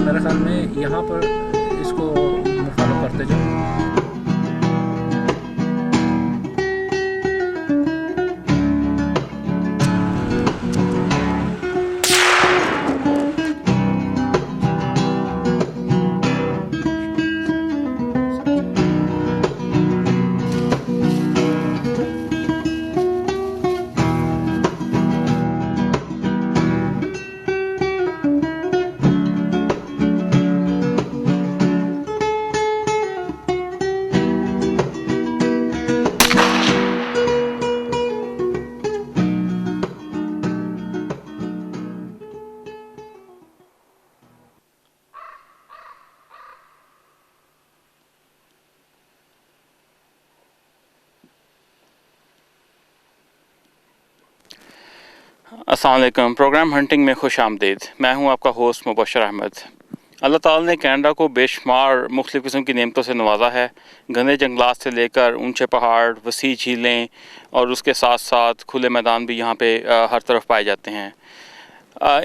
मेरे ख्याल में यहाँ पर इसको फॉलो करते जाओ। अस्सलाम वालेकुम। प्रोग्राम हंटिंग में खुश आमदीद। मैं हूं आपका होस्ट मुबशर अहमद। अल्लाह ताला ने कनाडा को बेशुमार मुख्तलिफ़ किस्म की नेमतों से नवाजा है। घने जंगलात से लेकर ऊंचे पहाड़, वसी झीलें और उसके साथ साथ खुले मैदान भी यहाँ पे हर तरफ पाए जाते हैं।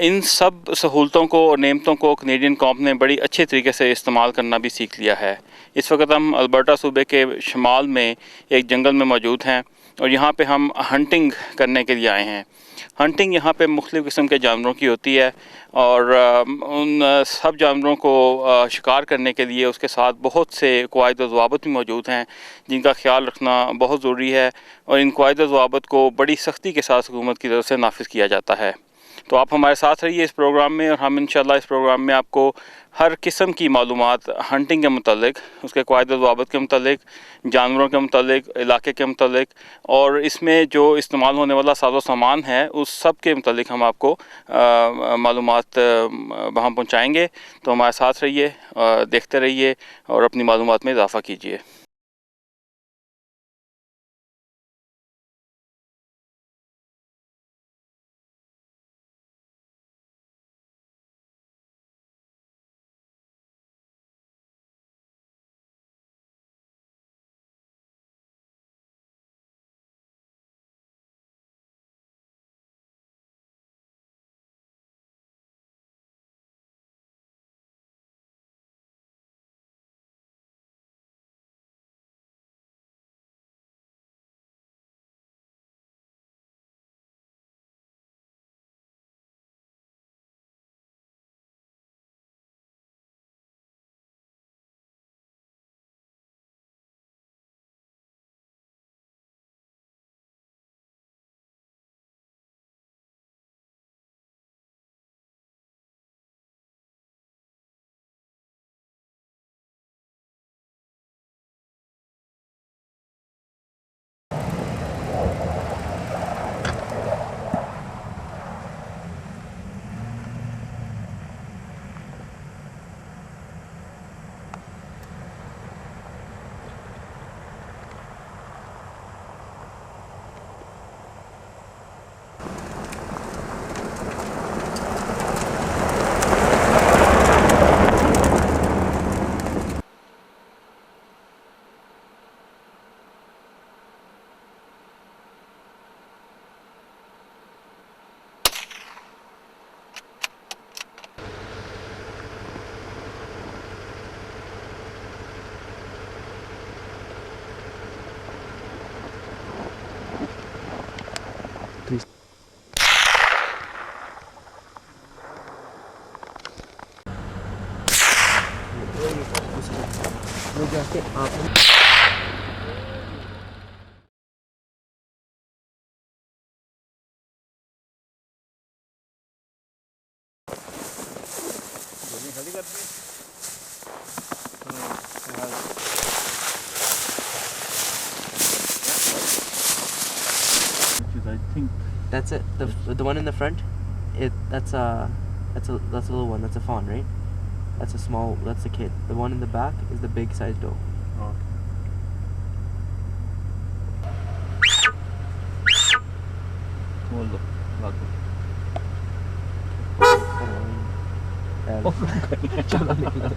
इन सब सहूलतों को और नेमतों को कैनेडियन कौम ने बड़ी अच्छे तरीके से इस्तेमाल करना भी सीख लिया है। इस वक्त हम अल्बर्टा सूबे के शुमाल में एक जंगल में मौजूद हैं और यहाँ पे हम हंटिंग करने के लिए आए हैं। हंटिंग यहाँ पे मुख्तलिफ़ किस्म के जानवरों की होती है और उन सब जानवरों को शिकार करने के लिए उसके साथ बहुत से क़वाइद व ज़वाबित भी मौजूद हैं जिनका ख्याल रखना बहुत ज़रूरी है और इन क़वाइद व ज़वाबित को बड़ी सख्ती के साथ हुकूमत की तरफ से नाफिज किया जाता है। तो आप हमारे साथ रहिए इस प्रोग्राम में और हम इंशाल्लाह इस प्रोग्राम में आपको हर किस्म की मालूमात हंटिंग के मुतालिक, उसके क़वाइद व ज़वाबित के मुतालिक, जानवरों के मुतालिक, इलाके के मुतालिक और इसमें जो इस्तेमाल होने वाला साजो सामान है उस सब के मुतालिक हम आपको मालूमात वहाँ पहुँचाएँगे। तो हमारे साथ रहिए, देखते रहिए और अपनी मालूमात में इजाफ़ा कीजिए। I think That's it. The one in the front, that's a little one. That's a fawn, right? That's a small. That's a kid. The one in the back is the big sized doe. चलो निकलो।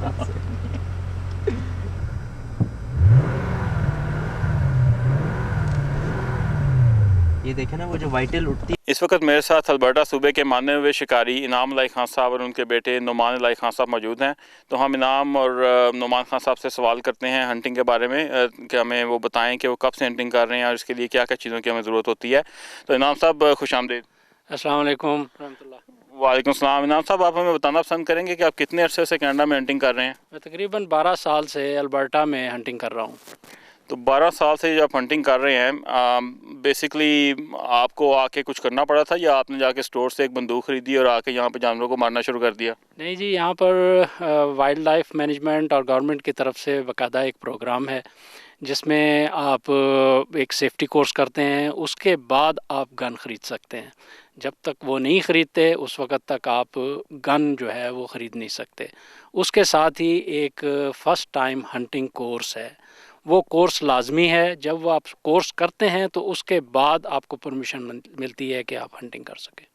ये देखे ना वो जो white tell उठती इस वक्त मेरे साथ अल्बर्टा सूबे के माने हुए शिकारी इनाम अलाई खान साहब और उनके बेटे नुमान अलाई खान साहब मौजूद हैं। तो हम इनाम और नुमान खान साहब से सवाल करते हैं हंटिंग के बारे में कि हमें वो बताएं कि वो कब से हंटिंग कर रहे हैं और इसके लिए क्या क्या चीज़ों की हमें ज़रूरत होती है। तो इनाम साहब खुश आमदीद। अस्सलाम वालेकुम रहमतुल्लाह। वालेकुम सलाम। इनाम साहब, आप हमें बताना पसंद करेंगे कि आप कितने अरसे से कनाडा में हंटिंग कर रहे हैं? मैं तकरीबन 12 साल से अल्बर्टा में हंटिंग कर रहा हूँ। तो 12 साल से जो आप हंटिंग कर रहे हैं, बेसिकली आपको आके कुछ करना पड़ा था या आपने जाके स्टोर से एक बंदूक खरीदी और आके यहाँ पे जानवरों को मारना शुरू कर दिया? नहीं जी, यहाँ पर वाइल्ड लाइफ मैनेजमेंट और गवर्नमेंट की तरफ से बाकायदा एक प्रोग्राम है जिसमें आप एक सेफ्टी कोर्स करते हैं, उसके बाद आप गन ख़रीद सकते हैं। जब तक वो नहीं ख़रीदते उस वक़्त तक आप गन जो है वो ख़रीद नहीं सकते। उसके साथ ही एक फ़र्स्ट टाइम हंटिंग कोर्स है, वो कोर्स लाजमी है। जब वो आप कोर्स करते हैं तो उसके बाद आपको परमिशन मिलती है कि आप हंटिंग कर सकें।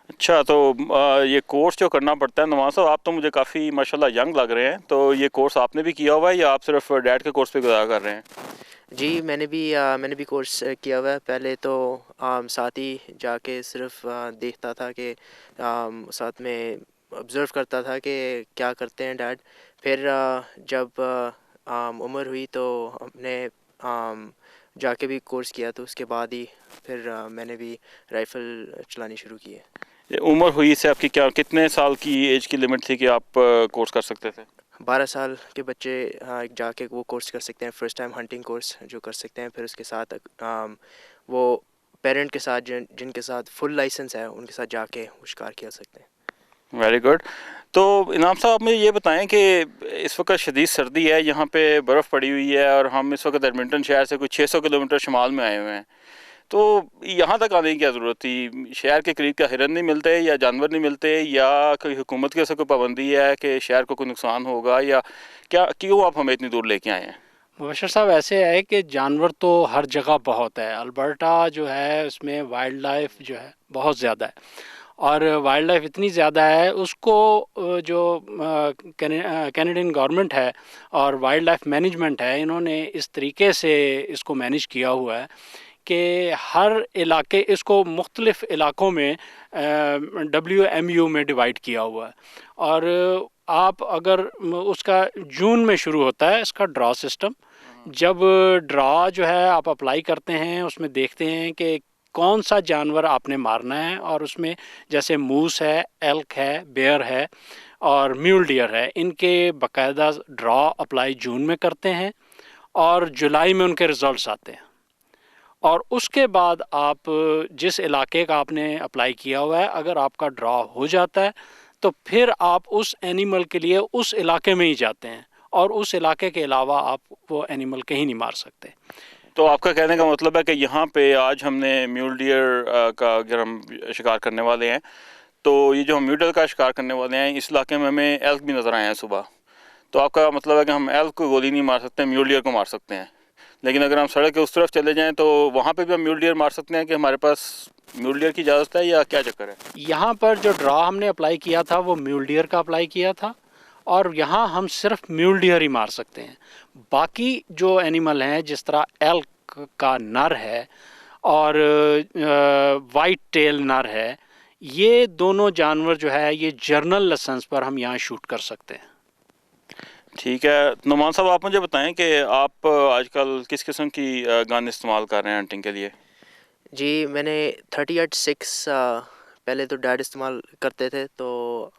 अच्छा, तो ये कोर्स जो करना पड़ता है, नवाज साहब आप तो मुझे काफ़ी माशाल्लाह यंग लग रहे हैं, तो ये कोर्स आपने भी किया हुआ है या आप सिर्फ डैड के कोर्स पे गुजारा कर रहे हैं? जी, मैंने भी कोर्स किया हुआ है। पहले तो साथ ही जाके सिर्फ देखता था कि साथ में ऑब्ज़र्व करता था कि क्या करते हैं डैड। फिर जब उम्र हुई तो हमने जाके भी कोर्स किया, तो उसके बाद ही फिर मैंने भी राइफ़ल चलानी शुरू की है। ये उम्र हुई से आपकी क्या कितने साल की एज की लिमिट थी कि आप कोर्स कर सकते थे? 12 साल के बच्चे जाके वो कोर्स कर सकते हैं, फ़र्स्ट टाइम हंटिंग कोर्स जो कर सकते हैं। फिर उसके साथ वो पेरेंट के साथ जिनके साथ फुल लाइसेंस है उनके साथ जाके वो शिकार किया सकते हैं। Very good. तो इनाम साहब, आप मुझे ये बताएं कि इस वक्त शदीद सर्दी है, यहाँ पे बर्फ़ पड़ी हुई है और हम इस वक्त एडमिंटन शहर से कुछ 600 किलोमीटर शुमाल में आए हुए हैं। तो यहाँ तक आने की क्या ज़रूरत थी? शहर के करीब क्या हिरन नहीं मिलते या जानवर नहीं मिलते या कोई हुकूमत की ऐसा कोई पाबंदी है कि शहर को कोई नुकसान होगा या क्या, क्यों आप हमें इतनी दूर लेके आए हैं? मुबशर साहब, ऐसे है कि जानवर तो हर जगह बहुत है। अल्बर्टा जो है उसमें वाइल्ड लाइफ जो है बहुत ज़्यादा है और वाइल्ड लाइफ इतनी ज़्यादा है उसको जो कैनेडियन गवर्नमेंट है और वाइल्ड लाइफ मैनेजमेंट है, इन्होंने इस तरीके से इसको मैनेज किया हुआ है कि हर इलाके इसको मुख्तलिफ़ इलाकों में WMU में डिवाइड किया हुआ है। और आप अगर उसका जून में शुरू होता है इसका ड्रा सिस्टम। जब ड्रा जो है आप अप्लाई करते हैं, उसमें देखते हैं कि कौन सा जानवर आपने मारना है और उसमें जैसे मूस है, एल्क है, बेयर है और म्यूल डियर है, इनके बाकायदा ड्रा अप्लाई जून में करते हैं और जुलाई में उनके रिज़ल्ट्स आते हैं। और उसके बाद आप जिस इलाके का आपने अप्लाई किया हुआ है, अगर आपका ड्रा हो जाता है तो फिर आप उस एनिमल के लिए उस इलाके में ही जाते हैं और उस इलाके के अलावा आप वो एनिमल कहीं नहीं मार सकते। तो आपका कहने का मतलब है कि यहाँ पे आज हमने म्यूल डियर का अगर हम शिकार करने वाले हैं, तो ये जो हम म्यूल डियर का शिकार करने वाले हैं, इस इलाके में हमें एल्क भी नज़र आए हैं सुबह। तो आपका मतलब है कि हम एल्क को गोली नहीं मार सकते, म्यूल डियर को मार सकते हैं। लेकिन अगर हम सड़क के उस तरफ चले जाएं तो वहाँ पे भी हम म्यूल डियर मार सकते हैं कि हमारे पास म्यूल डियर की इजाज़त है या क्या चक्कर है? यहाँ पर जो ड्रा हमने अप्लाई किया था वो म्यूल डियर का अप्लाई किया था और यहाँ हम सिर्फ म्यूल डियर ही मार सकते हैं। बाकी जो एनिमल हैं, जिस तरह एल्क का नर है और वाइट टेल नर है, ये दोनों जानवर जो है ये जर्नल लाइसेंस पर हम यहाँ शूट कर सकते हैं। ठीक है। नुमान साहब, आप मुझे बताएं कि आप आजकल किस किस्म की गन इस्तेमाल कर रहे हैं हंटिंग के लिए? जी, मैंने 38-6 पहले तो डैड इस्तेमाल करते थे, तो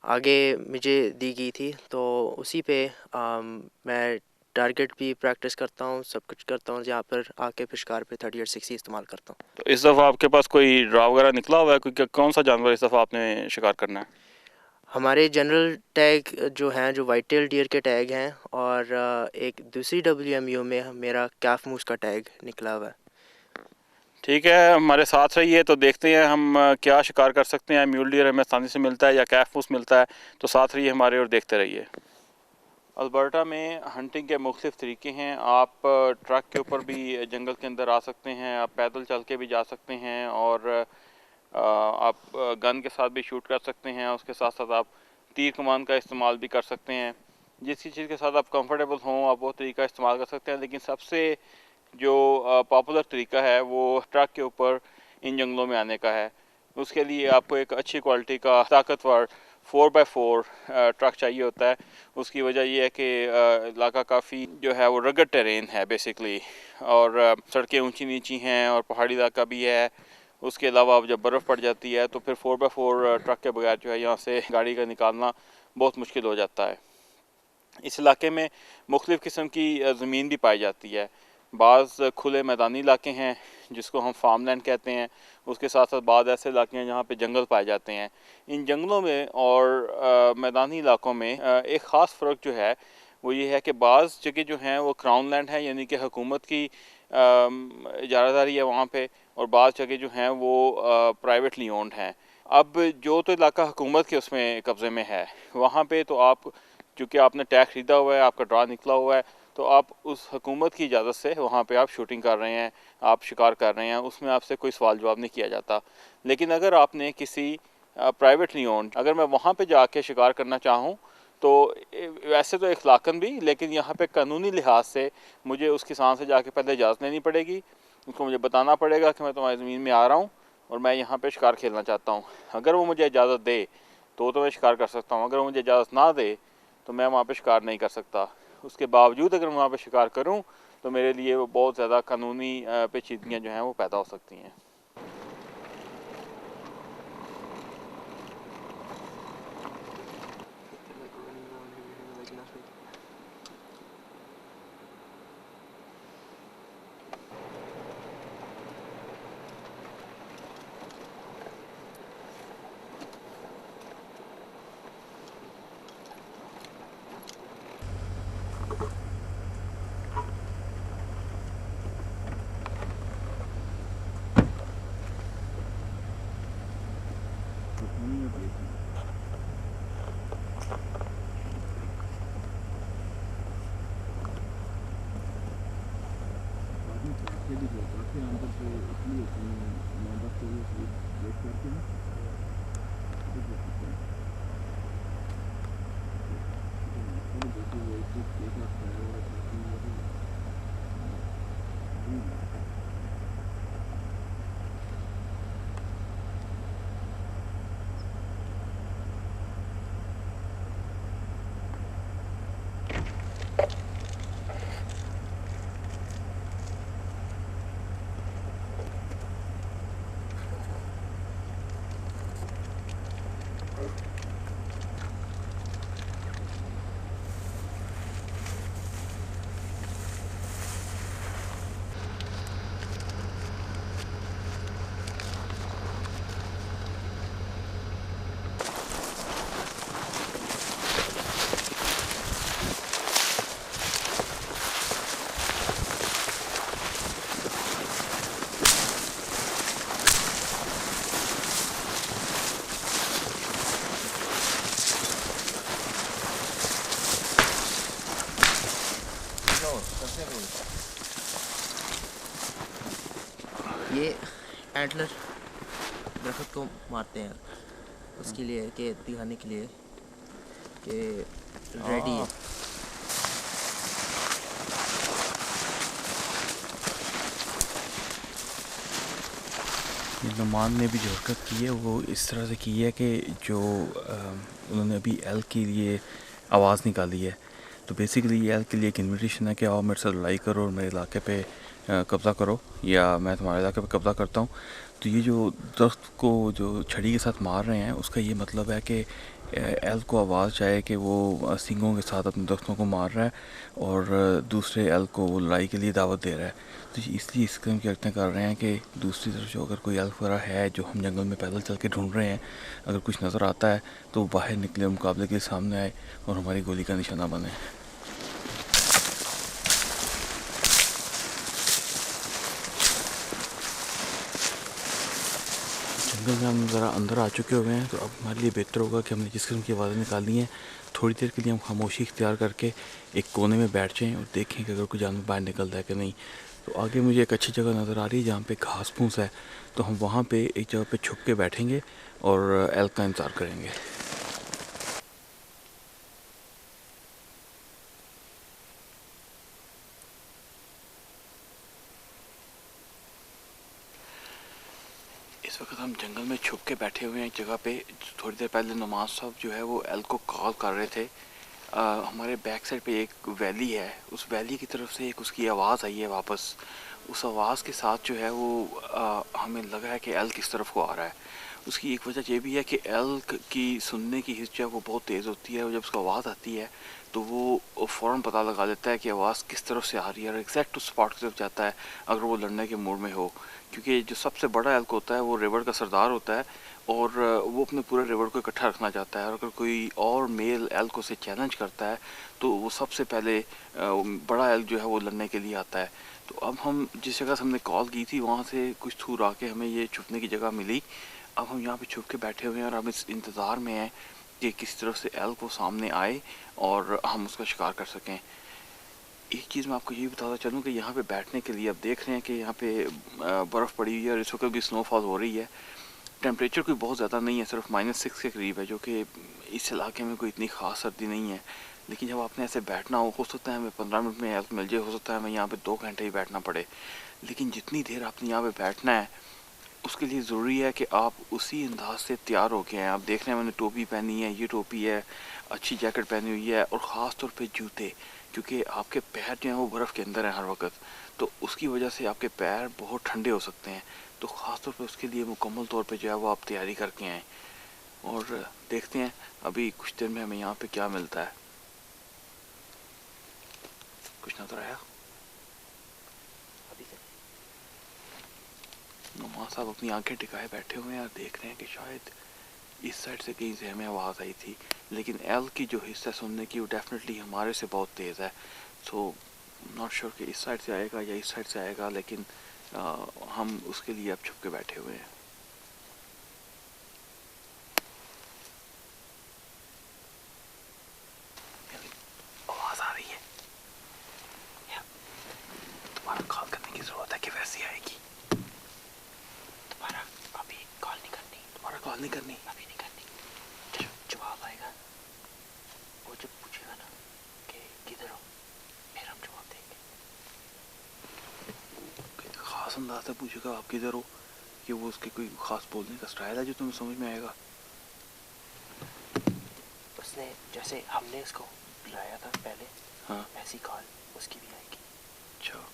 आगे मुझे दी गई थी, तो उसी पे मैं टारगेट भी प्रैक्टिस करता हूँ, सब कुछ करता हूँ। यहाँ पर आके फिर शिकार पे 38-6 ही इस्तेमाल करता हूँ। तो इस दफ़ा आपके पास कोई ड्रा वगैरह निकला हुआ है? कोई कौन सा जानवर इस दफ़ा आपने शिकार करना है? हमारे जनरल टैग जो हैं, जो वाइट टेल डियर के टैग हैं, और एक दूसरी WMU में मेरा कैफ मूस का टैग निकला हुआ है। ठीक है, हमारे साथ रहिए तो देखते हैं हम क्या शिकार कर सकते हैं। म्यूल डियर हमें आसानी से मिलता है या कैफ मूस मिलता है, तो साथ रहिए हमारे और देखते रहिए। अल्बर्टा में हंटिंग के मुख्तलिफ़ तरीके हैं। आप ट्रक के ऊपर भी जंगल के अंदर आ सकते हैं, आप पैदल चल के भी जा सकते हैं और आप गन के साथ भी शूट कर सकते हैं। उसके साथ साथ आप तीर कमान का इस्तेमाल भी कर सकते हैं। जिस चीज़ के साथ आप कंफर्टेबल हों आप वो तरीका इस्तेमाल कर सकते हैं। लेकिन सबसे जो पॉपुलर तरीका है वो ट्रक के ऊपर इन जंगलों में आने का है। उसके लिए आपको एक अच्छी क्वालिटी का ताकतवर 4x4 ट्रक चाहिए होता है। उसकी वजह ये है कि इलाका काफ़ी जो है वो रगड टेरेन है बेसिकली, और सड़कें ऊंची नीची हैं और पहाड़ी इलाका भी है। उसके अलावा अब जब बर्फ़ पड़ जाती है तो फिर 4x4 ट्रक के बगैर जो है यहाँ से गाड़ी का निकालना बहुत मुश्किल हो जाता है। इस इलाके में मुख्तलिफ़ किस्म की ज़मीन भी पाई जाती है। बाज़ खुले मैदानी इलाके हैं जिसको हम फार्म लैंड कहते हैं, उसके साथ साथ बाद ऐसे इलाके हैं जहाँ पे जंगल पाए जाते हैं। इन जंगलों में और मैदानी इलाकों में एक ख़ास फ़र्क जो है वो ये है कि बाज़ जगह जो हैं वो क्राउन लैंड है, यानी कि हुकूमत की इजारादारी है वहाँ पे, और बाज़ जगह जो हैं वो प्राइवेटली ओन्ड हैं। अब जो तो इलाका हुकूमत के उसमें कब्ज़े में है, वहाँ पे तो आप चूँकि आपने टैग ख़रीदा हुआ है, आपका ड्रा निकला हुआ है, तो आप उस हुकूमत की इजाज़त से वहाँ पे आप शूटिंग कर रहे हैं, आप शिकार कर रहे हैं, उसमें आपसे कोई सवाल जवाब नहीं किया जाता। लेकिन अगर आपने किसी प्राइवेटली ओन्ड, अगर मैं वहाँ पे जाके शिकार करना चाहूँ तो वैसे तो इखलाकन भी, लेकिन यहाँ पे कानूनी लिहाज से मुझे उस किसान से जाके पहले इजाज़त लेनी पड़ेगी। उसको मुझे बताना पड़ेगा कि मैं तुम्हारी ज़मीन में आ रहा हूँ और मैं यहाँ पे शिकार खेलना चाहता हूँ। अगर वो मुझे इजाज़त दे तो मैं शिकार कर सकता हूँ, अगर वो मुझे इजाज़त ना दे तो मैं वहाँ पे शिकार नहीं कर सकता। उसके बावजूद अगर मैं वहाँ पे शिकार करूँ तो मेरे लिए वो बहुत ज़्यादा कानूनी पेचीदगियाँ जो हैं वो पैदा हो सकती हैं। ये एंटलर दरख्त को मारते हैं उसके लिए, कि दिखाने के लिए कि रेडी है। नुमान ने भी जो हरकत की है वो इस तरह से की है कि जो उन्होंने अभी एल के लिए आवाज़ निकाली है, तो बेसिकली एल के लिए एक इन्विटेशन है कि आओ मेरे साथ लड़ाई करो और मेरे इलाके पे कब्ज़ा करो, या मैं तुम्हारे इलाके पे कब्ज़ा करता हूँ। तो ये जो दरख्त को जो छड़ी के साथ मार रहे हैं उसका ये मतलब है कि एल को आवाज़ जाए कि वो सींगों के साथ अपने दरख्तों को मार रहा है और दूसरे एल को वो लड़ाई के लिए दावत दे रहा है। तो इसलिए इस किस्म की हरकतें कर रहे हैं कि दूसरी तरफ जो अगर कोई एल्फ वगैरह है जो हम जंगल में पैदल चल के ढूंढ रहे हैं, अगर कुछ नज़र आता है तो बाहर निकले, मुकाबले के सामने आए और हमारी गोली का निशाना बने। जंगल में हम ज़रा अंदर आ चुके हुए हैं, तो अब हमारे लिए बेहतर होगा कि हमने जिस किस्म की आवाज़ें निकाली हैं थोड़ी देर के लिए हम खामोशी इख्तियार करके एक कोने में बैठ जाएं और देखें कि अगर कोई जानवर बाहर निकलता है कि नहीं। तो आगे मुझे एक अच्छी जगह नज़र आ रही है जहाँ पे घास फूस है, तो हम वहाँ पे एक जगह पे छुप के बैठेंगे और एल्क का इंतज़ार करेंगे। इस वक्त हम जंगल में छुप के बैठे हुए हैं एक जगह पे। थोड़ी देर पहले नमाज साहब जो है वो एल को कॉल कर रहे थे। हमारे बैक साइड पे एक वैली है, उस वैली की तरफ से एक उसकी आवाज़ आई है वापस। उस आवाज़ के साथ जो है वो हमें लगा है कि एल किस तरफ को आ रहा है। उसकी एक वजह ये भी है कि एल की सुनने की हिस्सा वो बहुत तेज़ होती है और जब उसको आवाज़ आती है तो वो फ़ौरन पता लगा लेता है कि आवाज़ किस तरफ से आ रही है और एग्जैक्ट उस स्पॉट की तरफ जाता है अगर वो लड़ने के मूड में हो। क्योंकि जो सबसे बड़ा एल्क होता है वो रिवर का सरदार होता है और वो अपने पूरे रिवर को इकट्ठा रखना चाहता है और अगर कोई और मेल एल्क उसे चैलेंज करता है तो वो सबसे पहले बड़ा एल्क जो है वो लड़ने के लिए आता है। तो अब हम जिस जगह से हमने कॉल की थी वहाँ से कुछ दूर आके हमें ये छुपने की जगह मिली। अब हम यहाँ पे छुप के बैठे हुए हैं और हम इस इंतज़ार में हैं कि किसी तरफ से एल्क वो सामने आए और हम उसका शिकार कर सकें। एक चीज़ मैं आपको ये बताता चलूँ कि यहाँ पे बैठने के लिए आप देख रहे हैं कि यहाँ पे बर्फ़ पड़ी हुई है और इस वक्त भी स्नोफॉल हो रही है। टेम्परेचर कोई बहुत ज़्यादा नहीं है, सिर्फ -6 के करीब है, जो कि इस इलाके में कोई इतनी ख़ास सर्दी नहीं है। लेकिन जब आपने ऐसे बैठना हो सकता है हमें 15 मिनट में हेल्प मिल जाए, हो सकता है हमें यहाँ पे 2 घंटे ही बैठना पड़े। लेकिन जितनी देर आपने यहाँ पे बैठना है उसके लिए ज़रूरी है कि आप उसी अंदाज से तैयार हो के आएँ। आप देख रहे हैं मैंने टोपी पहनी है, ये टोपी है, अच्छी जैकेट पहनी हुई है और ख़ास तौर पे जूते, क्योंकि आपके पैर जो हैं वो बर्फ़ के अंदर हैं हर वक्त, तो उसकी वजह से आपके पैर बहुत ठंडे हो सकते हैं। तो ख़ास तौर पे उसके लिए मुकम्मल तौर पे जो है वो आप तैयारी करके आएँ और देखते हैं अभी कुछ देर में हमें यहाँ पे क्या मिलता है। कुछ नज़र आया? नुमा साहब अपनी आंखें टिकाए बैठे हुए हैं और देख रहे हैं कि शायद इस साइड से कहीं से हमें आवाज़ आई थी, लेकिन एल की जो हिस्सा सुनने की वो डेफिनेटली हमारे से बहुत तेज़ है। सो नॉट श्योर कि इस साइड से आएगा या इस साइड से आएगा, लेकिन हम उसके लिए अब छुप के बैठे हुए हैं। आवाज़ आ रही है, तुम्हारा कॉल करने की ज़रूरत है कि वैसे आएगी? तुम्हारा अभी कॉल नहीं करनी, तुम्हारा कॉल नहीं करनी, अभी नहीं करनी। जवाब आएगा वो जब पूछेगा ना कि किधर हो, फिर हम जवाब देंगे। कोई ख़ास अंदाज से पूछेगा आप किधर हो, कि वो उसके कोई ख़ास बोलने का स्टाइल है जो तुम्हें समझ में आएगा? उसने जैसे हमने उसको बुलाया था पहले, हाँ, ऐसी कॉल उसकी भी आएगी। अच्छा।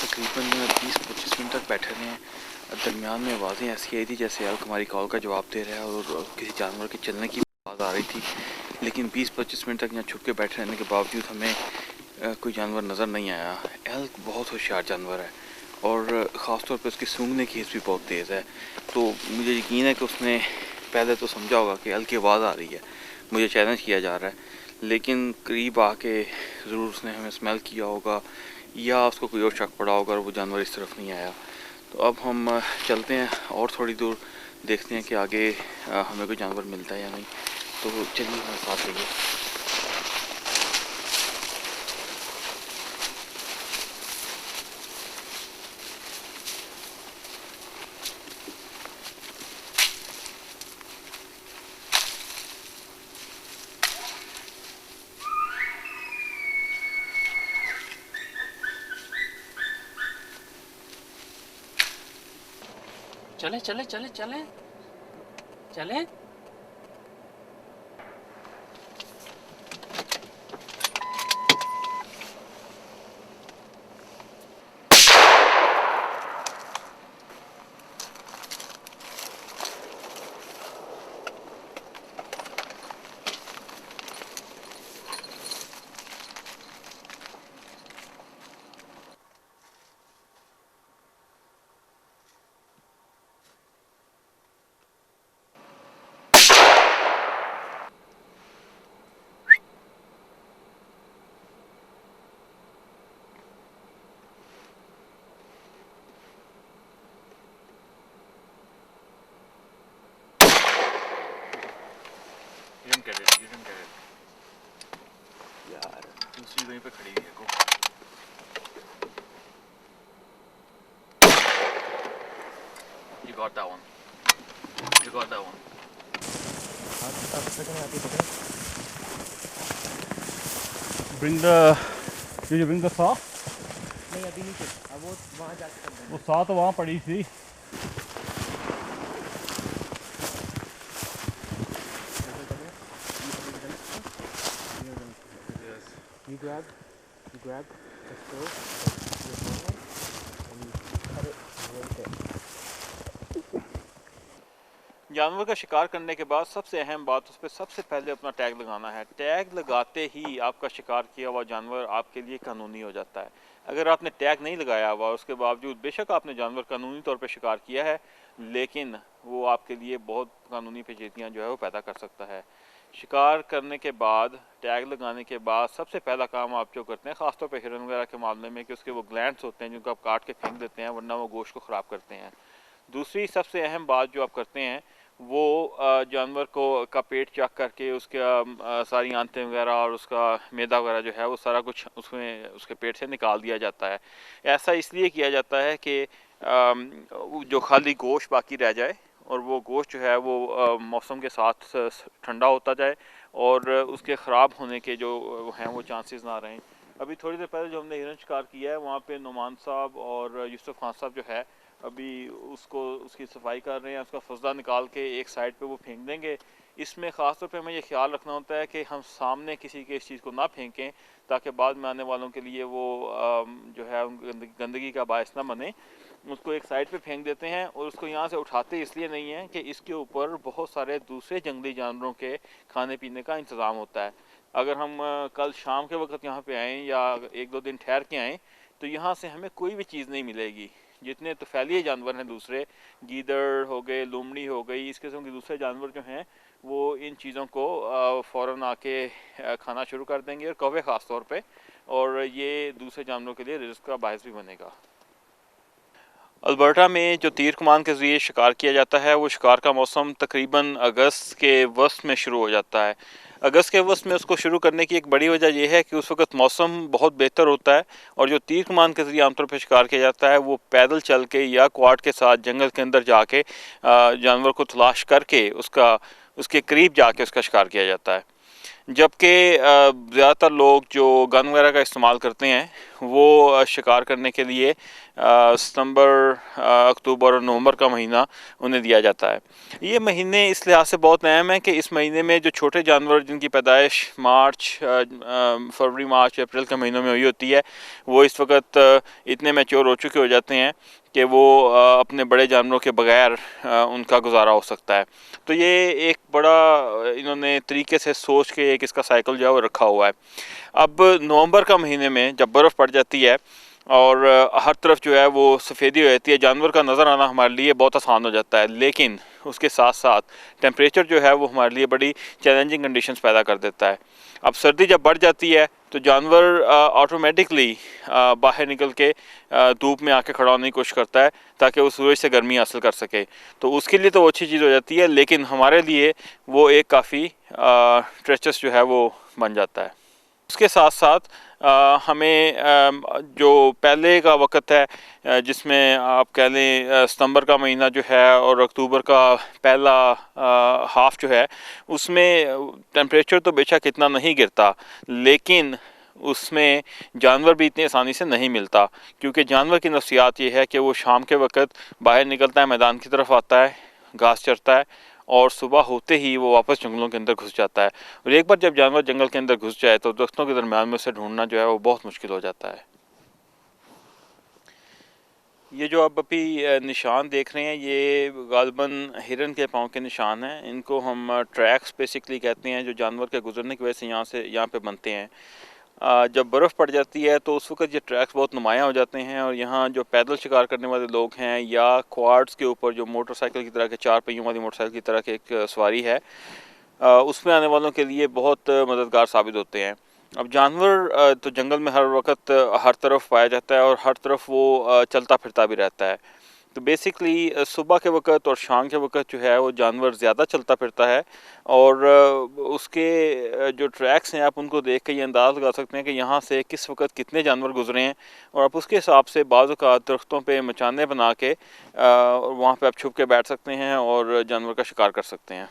तकरीबन 20-25 मिनट तक बैठे रहे हैं। दरमियान में आवाज़ें ऐसी आई थी जैसे एल्क हमारी कॉल का जवाब दे रहा है और किसी जानवर के चलने की आवाज़ आ रही थी, लेकिन 20-25 मिनट तक यहाँ छुप के बैठे रहने के बावजूद हमें कोई जानवर नज़र नहीं आया। एल्क बहुत होशियार जानवर है और ख़ास तौर पे उसकी सूंघने की हिस्स भी बहुत तेज़ है, तो मुझे यकीन है कि उसने पहले तो समझा होगा कि एल्क की आवाज़ आ रही है, मुझे चैलेंज किया जा रहा है, लेकिन करीब आके ज़रूर उसने हमें स्मेल किया होगा या उसको कोई और शक पड़ा होगा और वो जानवर इस तरफ नहीं आया। तो अब हम चलते हैं और थोड़ी दूर, देखते हैं कि आगे हमें कोई जानवर मिलता है या नहीं। तो चलिए हमारे साथ रहिए। चले चले चले चले चले। Don't get it, you don't get it यार, दूसरी वहीं पे खड़ी है को। You got that one. You got that one. Bring the, did you bring the saw? नहीं अभी नहीं अब वो वहाँ जाके कर देंगे। वो saw तो वहाँ पड़ी थी। You grab the stove and you cut it right there. जानवर का शिकार करने के बाद सबसे अहम बात उस पर सबसे पहले अपना टैग लगाना है। टैग लगाते ही आपका शिकार किया हुआ जानवर आपके लिए कानूनी हो जाता है। अगर आपने टैग नहीं लगाया हुआ उसके बावजूद बेशक आपने जानवर कानूनी तौर पे शिकार किया है, लेकिन वो आपके लिए बहुत कानूनी पेचीदगियाँ जो है वो पैदा कर सकता है। शिकार करने के बाद, टैग लगाने के बाद सबसे पहला काम आप जो करते हैं, ख़ासतौर पर हिरन वगैरह के मामले में, कि उसके वो ग्लैंड्स होते हैं जिनको आप काट के फेंक देते हैं, वरना वो गोश्त को ख़राब करते हैं। दूसरी सबसे अहम बात जो आप करते हैं वो जानवर को का पेट चेक करके उसका सारी आंतें वगैरह और उसका मैदा वगैरह जो है वो सारा कुछ उसमें उसके पेट से निकाल दिया जाता है। ऐसा इसलिए किया जाता है कि जो खाली गोश्त बाकी रह जाए और वो गोश्त जो है वो मौसम के साथ ठंडा होता जाए और उसके ख़राब होने के जो हैं वो चांसेस ना रहें। अभी थोड़ी देर पहले जो हमने हिरन शिकार किया है वहाँ पे नुमान साहब और यूसुफ खान साहब जो है अभी उसकी सफाई कर रहे हैं। उसका फसला निकाल के एक साइड पे वो फेंक देंगे। इसमें ख़ास तौर पे हमें ये ख्याल रखना होता है कि हम सामने किसी के इस चीज़ को ना फेंकें ताकि बाद में आने वालों के लिए वो जो है गंदगी का बायस ना बने। उसको एक साइड पे फेंक देते हैं और उसको यहाँ से उठाते इसलिए नहीं है कि इसके ऊपर बहुत सारे दूसरे जंगली जानवरों के खाने पीने का इंतज़ाम होता है। अगर हम कल शाम के वक्त यहाँ पे आएँ या एक दो दिन ठहर के आएँ तो यहाँ से हमें कोई भी चीज़ नहीं मिलेगी। जितने तफैलिए जानवर हैं, दूसरे गीदड़ हो गए, लोमड़ी हो गई, इस किस्म के दूसरे जानवर जो हैं वो इन चीज़ों को फ़ौरन आके खाना शुरू कर देंगे, और कौवे ख़ास तौर पे, और ये दूसरे जानवरों के लिए रिस्क का बायस भी बनेगा। अल्बर्टा में जो तीर कमान के ज़रिए शिकार किया जाता है वो शिकार का मौसम तकरीबन अगस्त के वस्त में शुरू हो जाता है। अगस्त के वस्त में उसको शुरू करने की एक बड़ी वजह यह है कि उस वक्त मौसम बहुत बेहतर होता है और जो तीर कमान के ज़रिए आमतौर पर शिकार किया जाता है वो पैदल चल के या क्वाड के साथ जंगल के अंदर जाके जानवर को तलाश करके उसके करीब जाके उसका शिकार किया जाता है। जबकि ज़्यादातर लोग जो गन वगैरह का इस्तेमाल करते हैं वो शिकार करने के लिए सितंबर, अक्टूबर और नवंबर का महीना उन्हें दिया जाता है। ये महीने इस लिहाज से बहुत अहम है कि इस महीने में जो छोटे जानवर जिनकी पैदाइश फरवरी, मार्च, अप्रैल के महीनों में हुई होती है वो इस वक्त इतने मैच्योर हो चुके हो जाते हैं कि वो अपने बड़े जानवरों के बगैर उनका गुजारा हो सकता है। तो ये एक बड़ा इन्होंने तरीके से सोच के एक इसका साइकिल जो है वो रखा हुआ है। अब नवंबर का महीने में जब बर्फ़ पड़ जाती है और हर तरफ जो है वो सफ़ेदी हो जाती है, जानवर का नज़र आना हमारे लिए बहुत आसान हो जाता है, लेकिन उसके साथ साथ टेम्परेचर जो है वो हमारे लिए बड़ी चैलेंजिंग कंडीशंस पैदा कर देता है। अब सर्दी जब बढ़ जाती है तो जानवर ऑटोमेटिकली बाहर निकल के धूप में आके खड़ा होने की कोशिश करता है ताकि वो सूरज से गर्मी हासिल कर सके। तो उसके लिए तो वो अच्छी चीज़ हो जाती है, लेकिन हमारे लिए वो एक काफ़ी ट्रेचरस जो है वो बन जाता है। उसके साथ साथ हमें जो पहले का वक्त है जिसमें आप कह लें सितंबर का महीना जो है और अक्टूबर का पहला हाफ जो है उसमें टेम्परेचर तो बेशक इतना नहीं गिरता, लेकिन उसमें जानवर भी इतनी आसानी से नहीं मिलता, क्योंकि जानवर की नफ्सियात ये है कि वो शाम के वक्त बाहर निकलता है, मैदान की तरफ आता है, घास चरता है और सुबह होते ही वो वापस जंगलों के अंदर घुस जाता है। और एक बार जब जानवर जंगल के अंदर घुस जाए तो दरख्तों के दरम्यान में उसे ढूंढना जो है वो बहुत मुश्किल हो जाता है। ये जो आप अभी निशान देख रहे हैं ये गालिबन हिरन के पाँव के निशान हैं। इनको हम ट्रैक्स बेसिकली कहते हैं, जो जानवर के गुजरने की वजह से यहाँ पे बनते हैं। जब बर्फ़ पड़ जाती है तो उस वक्त ये ट्रैक्स बहुत नुमायाँ हो जाते हैं और यहाँ जो पैदल शिकार करने वाले लोग हैं या क्वाड्स के ऊपर जो मोटरसाइकिल की तरह के 4 पहियों वाली मोटरसाइकिल की तरह की एक सवारी है उसमें आने वालों के लिए बहुत मददगार साबित होते हैं। अब जानवर तो जंगल में हर वक्त हर तरफ पाया जाता है और हर तरफ वो चलता फिरता भी रहता है। तो बेसिकली सुबह के वक्त और शाम के वक्त जो है वो जानवर ज़्यादा चलता फिरता है, और उसके जो ट्रैक्स हैं आप उनको देख के ये अंदाज़ लगा सकते हैं कि यहाँ से किस वक्त कितने जानवर गुजरे हैं, और आप उसके हिसाब से बाज़ औक़ात दरख्तों पे मचाने बना के वहाँ पे आप छुप के बैठ सकते हैं और जानवर का शिकार कर सकते हैं।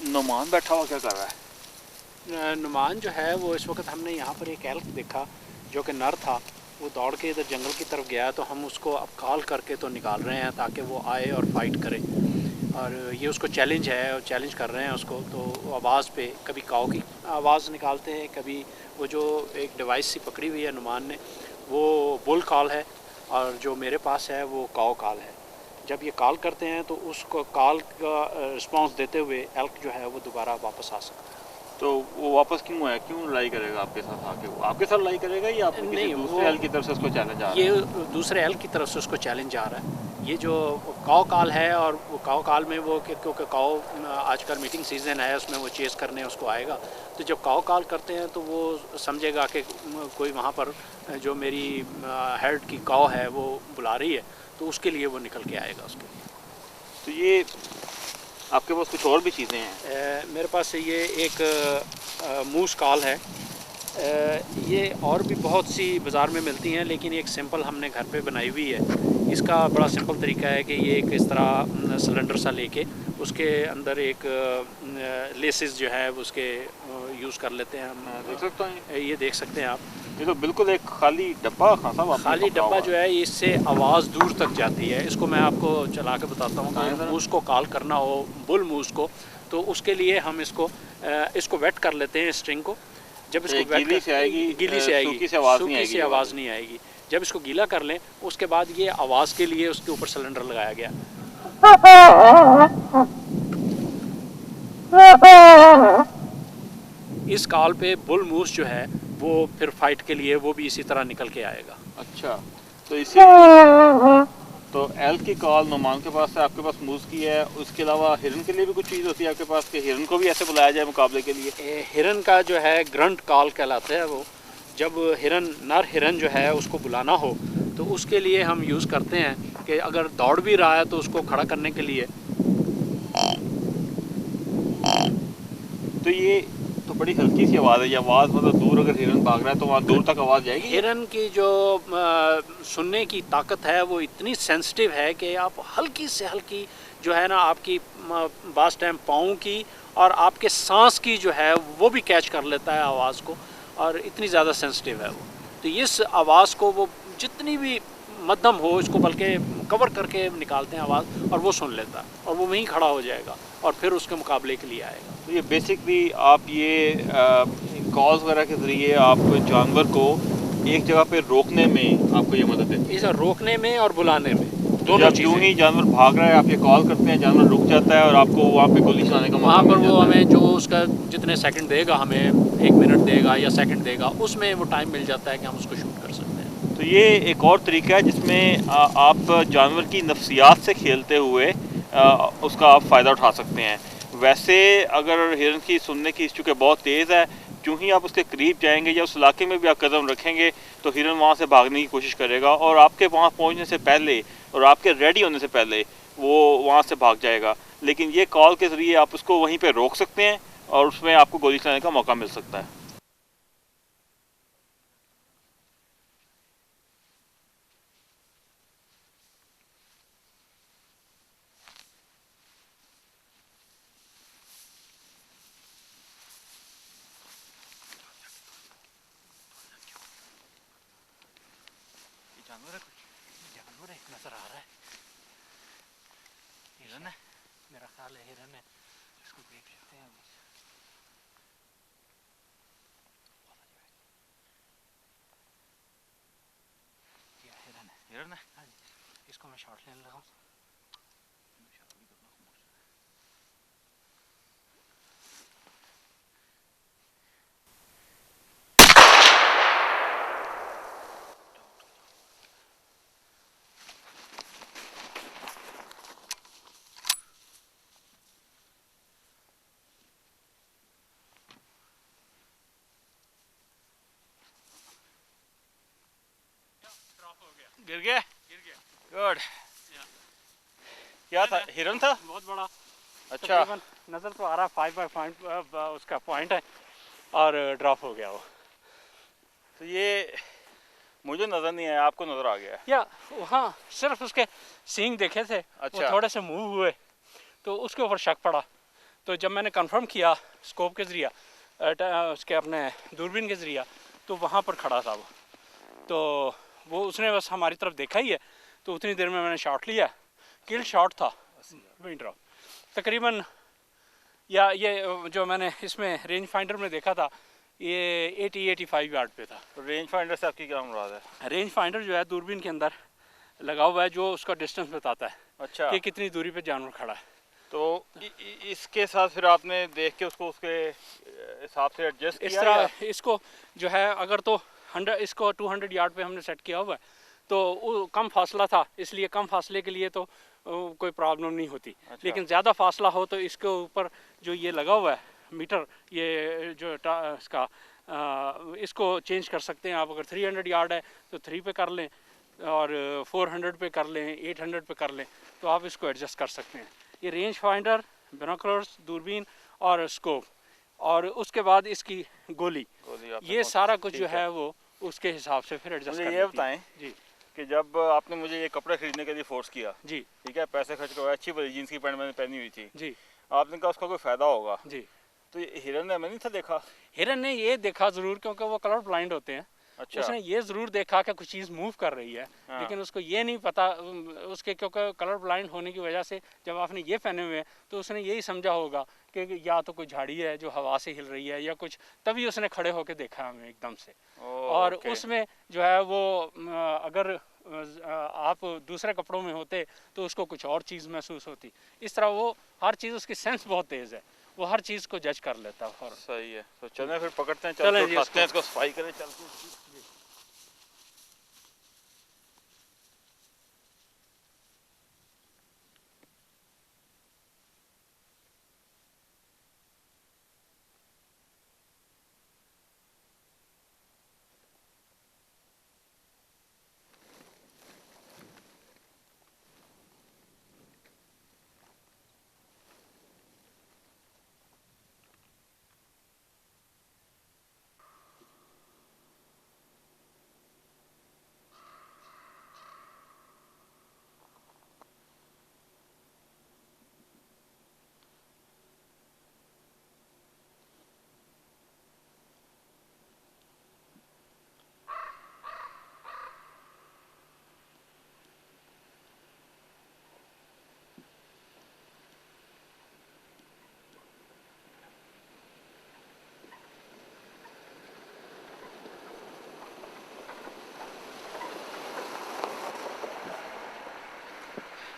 नुमान बैठा हुआ क्या कर रहा है? नुमान जो है वो इस वक्त हमने यहाँ पर एक एल्क देखा जो कि नर था, वो दौड़ के इधर जंगल की तरफ गया, तो हम उसको अब कॉल करके तो निकाल रहे हैं ताकि वो आए और फाइट करे, और ये उसको चैलेंज है और चैलेंज कर रहे हैं उसको। तो आवाज़ पे कभी काऊ की आवाज़ निकालते हैं, कभी वो जो एक डिवाइस सी पकड़ी हुई है नुमान ने वो बुल कॉल है, और जो मेरे पास है वो काऊ कॉल है। जब ये कॉल करते हैं तो उसको कॉल का रिस्पांस देते हुए एल्क जो है वो दोबारा वापस आ सकता है। तो वो वापस क्यों है, क्यों लड़ाई करेगा आपके साथ आके? वो आपके साथ लड़ाई करेगा या आपके किसी दूसरे एल्क की तरफ से उसको चैलेंज आ रहा है? ये दूसरे एल्क की तरफ से उसको चैलेंज आ रहा है। ये जो काऊ कॉल है, और वो काऊ कॉल में वो क्योंकि काऊ आजकल मीटिंग सीज़न है उसमें वो चेस करने उसको आएगा, तो जब काऊ कॉल करते हैं तो वो समझेगा कि कोई वहाँ पर जो मेरी हेड की काऊ है वो बुला रही है, तो उसके लिए वो निकल के आएगा उसके लिए। तो ये आपके पास कुछ और भी चीज़ें हैं? मेरे पास ये एक मूस कॉल है। ये और भी बहुत सी बाज़ार में मिलती हैं, लेकिन एक सिंपल हमने घर पे बनाई हुई है। इसका बड़ा सिंपल तरीका है कि ये एक इस तरह सिलेंडर सा लेके उसके अंदर एक लेसेस जो है उसके यूज़ कर लेते हैं हम। देख सकते हैं, ये देख सकते हैं आप, ये तो बिल्कुल एक खाली डब्बा खासा खाली डब्बा जो है, इससे आवाज़ दूर तक जाती है। इसको मैं आपको चला के बताता हूँ। अगर मूस को कॉल करना हो, बुल मूस को, तो उसके लिए हम इसको वेट कर लेते हैं स्ट्रिंग को। जब इसको गीली से आएगी, गीली से आएगी, सूखी से आवाज़ नहीं आएगी। जब इसको गीला कर लें उसके बाद ये आवाज़ के लिए उसके ऊपर सिलेंडर लगाया गया। इस कॉल पे बुल मूस जो है वो फिर फाइट के लिए वो भी इसी तरह निकल के आएगा। अच्छा, तो इसी तो एल्क की कॉल नुमान के पास है, आपके पास मूस की है। उसके अलावा हिरन के लिए भी कुछ चीज़ होती है आपके पास कि हिरन को भी ऐसे बुलाया जाए मुकाबले के लिए? हिरन का जो है ग्रंट कॉल कहलाता है वो। जब नर हिरन जो है उसको बुलाना हो तो उसके लिए हम यूज़ करते हैं कि अगर दौड़ भी रहा है तो उसको खड़ा करने के लिए। तो ये तो बड़ी हल्की सी आवाज़ है, ये आवाज़ मतलब दूर अगर हिरन भाग रहा है तो वहाँ दूर तक आवाज़ जाएगी? हिरन की जो सुनने की ताकत है वो इतनी सेंसिटिव है कि आप हल्की से हल्की जो है ना आपकी बास टाइम पाँव की और आपके सांस की जो है वो भी कैच कर लेता है आवाज़ को, और इतनी ज़्यादा सेंसिटिव है वो। तो इस आवाज़ को वो जितनी भी मध्यम हो इसको बल्कि कवर करके निकालते हैं आवाज़, और वो सुन लेता है और वो वहीं खड़ा हो जाएगा और फिर उसके मुकाबले के लिए आएगा। तो ये बेसिकली आप ये कॉल्स वगैरह के ज़रिए आप जानवर को एक जगह पे रोकने में आपको ये मदद देती है? इसे रोकने में और बुलाने में, दोनों चीज़ें। यूँ ही जानवर भाग रहा है, आप ये कॉल करते हैं, जानवर रुक जाता है और आपको वहाँ पे गोली चलाने का वहाँ पर वो हमें जो उसका जितने सेकंड देगा, हमें 1 मिनट देगा या सेकंड देगा, उसमें वो टाइम मिल जाता है कि हम उसको शूट कर सकते हैं। तो ये एक और तरीका है जिसमें आप जानवर की नफ्सियात से खेलते हुए उसका आप फ़ायदा उठा सकते हैं। वैसे अगर हिरन की सुनने की चूँकि बहुत तेज़ है, जो ही आप उसके करीब जाएंगे या उस इलाके में भी आप कदम रखेंगे तो हिरन वहाँ से भागने की कोशिश करेगा, और आपके वहाँ पहुँचने से पहले और आपके रेडी होने से पहले वो वहाँ से भाग जाएगा। लेकिन ये कॉल के ज़रिए आप उसको वहीं पे रोक सकते हैं और उसमें आपको गोली चलाने का मौका मिल सकता है। नजर आ रहा है, हिरन है, मेरा ख्याल है हिरन है, इसको देख सकते हैं अभी। हिरन है, हिरन है। हाँ जी, इसको मैं शॉट लेने लगा हूँ। गिर गया। गिर गया। गुड। क्या था, हिरन था? बहुत बड़ा। अच्छा, नजर तो आ रहा है 5 बाय पॉइंट उसका पॉइंट है और ड्रॉप हो गया वो। तो ये मुझे नजर नहीं आया, आपको नजर आ गया? या हाँ, सिर्फ उसके सींग देखे थे, अच्छा। वो थोड़े से मूव हुए तो उसके ऊपर शक पड़ा। तो जब मैंने कंफर्म किया स्कोप के ज़रिया, उसके अपने दूरबीन के ज़रिया, तो वहाँ पर खड़ा था वो। तो वो उसने बस हमारी तरफ देखा ही है, तो उतनी देर में मैंने शॉट लिया, किल शॉट था विंड ड्रॉप तकरीबन। या ये जो मैंने इसमें रेंज फाइंडर में देखा था ये 80-85 यार्ड पे था। तो रेंज फाइंडर से आपकी क्या मुराद है? रेंज फाइंडर जो है दूरबीन के अंदर लगा हुआ है, जो उसका डिस्टेंस बताता है अच्छा, कि कितनी दूरी पे जानवर खड़ा है। तो इसके साथ फिर आपने देख के उसको उसके हिसाब से एडजस्ट इस किया तरह इसको जो है, अगर तो 100 इसको 200 यार्ड पे हमने सेट किया हुआ है, तो वो कम फासला था, इसलिए कम फासले के लिए तो कोई प्रॉब्लम नहीं होती। अच्छा। लेकिन ज़्यादा फासला हो तो इसके ऊपर जो ये लगा हुआ है मीटर, ये जो इसका इसको चेंज कर सकते हैं आप। अगर 300 यार्ड है तो 3 पे कर लें, और 400 पे कर लें, 800 पे कर लें, तो आप इसको एडजस्ट कर सकते हैं। ये रेंज फाइंडर, बिनोकुलर्स, दूरबीन और स्कोप, और उसके बाद इसकी गोली, ये सारा कुछ जो है वो उसके हिसाब से फिर एडजस्ट कर मुझे ये बताएं जी कि जब आपने मुझे ये कपड़े खरीदने के लिए फोर्स किया, जी ठीक है, पैसे खर्च करवाए, अच्छी वाली जीन्स की पैंट मैंने पहनी हुई थी, जी आपने कहा उसका कोई फ़ायदा होगा, जी। तो ये हिरन ने मैं नहीं था देखा? हिरन ने ये देखा ज़रूर, क्योंकि वो कलर ब्लाइंड होते हैं। अच्छा। उसने ये ज़रूर देखा कि कुछ चीज़ मूव कर रही है, हाँ। लेकिन उसको ये नहीं पता उसके, क्योंकि कलर ब्लाइंड होने की वजह से जब आपने ये पहने हुए हैं तो उसने यही समझा होगा कि या तो कोई झाड़ी है जो हवा से हिल रही है या कुछ, तभी उसने खड़े होकर देखा हमें एकदम से। और ओके। उसमें जो है वो अगर आप दूसरे कपड़ों में होते तो उसको कुछ और चीज़ महसूस होती। इस तरह वो हर चीज़, उसकी सेंस बहुत तेज़ है, वो हर चीज़ को जज कर लेता है। सही है, तो चलें फिर पकड़ते हैं, चलें चलते जी, उठाते हैं इसको, सफाई करें, चलते हैं।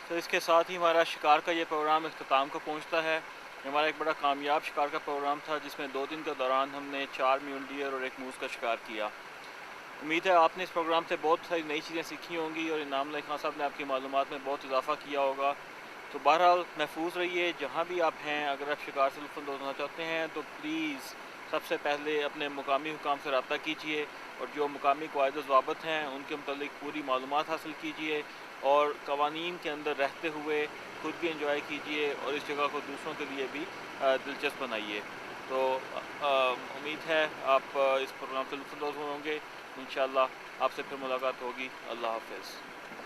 तो इसके साथ ही हमारा शिकार का ये प्रोग्राम इख्तिताम को पहुंचता है। ये हमारा एक बड़ा कामयाब शिकार का प्रोग्राम था, जिसमें 2 दिन के दौरान हमने 4 म्यूल डियर और 1 मूस का शिकार किया। उम्मीद है आपने इस प्रोग्राम से बहुत सारी नई चीज़ें सीखी होंगी और इनाम अली खान साहब ने आपकी मालूमात में बहुत इजाफा किया होगा। तो बहरहाल महफूज रहिए जहाँ भी आप हैं। अगर आप शिकार से लुत्फ़ होना चाहते हैं तो प्लीज़ सबसे पहले अपने मुकामी हुकाम से रब्ता कीजिए और जो मुकामी क़वाइद ज़वाबित हैं उनके मुतालिक पूरी मालूमात हासिल कीजिए और कवानीन के अंदर रहते हुए खुद भी इंजॉय कीजिए और इस जगह को दूसरों के लिए भी दिलचस्प बनाइए। तो उम्मीद है आप इस प्रोग्राम से लुत्फ़ होंगे। इंशाअल्लाह आपसे फिर मुलाकात होगी। अल्लाह हाफ़िज़।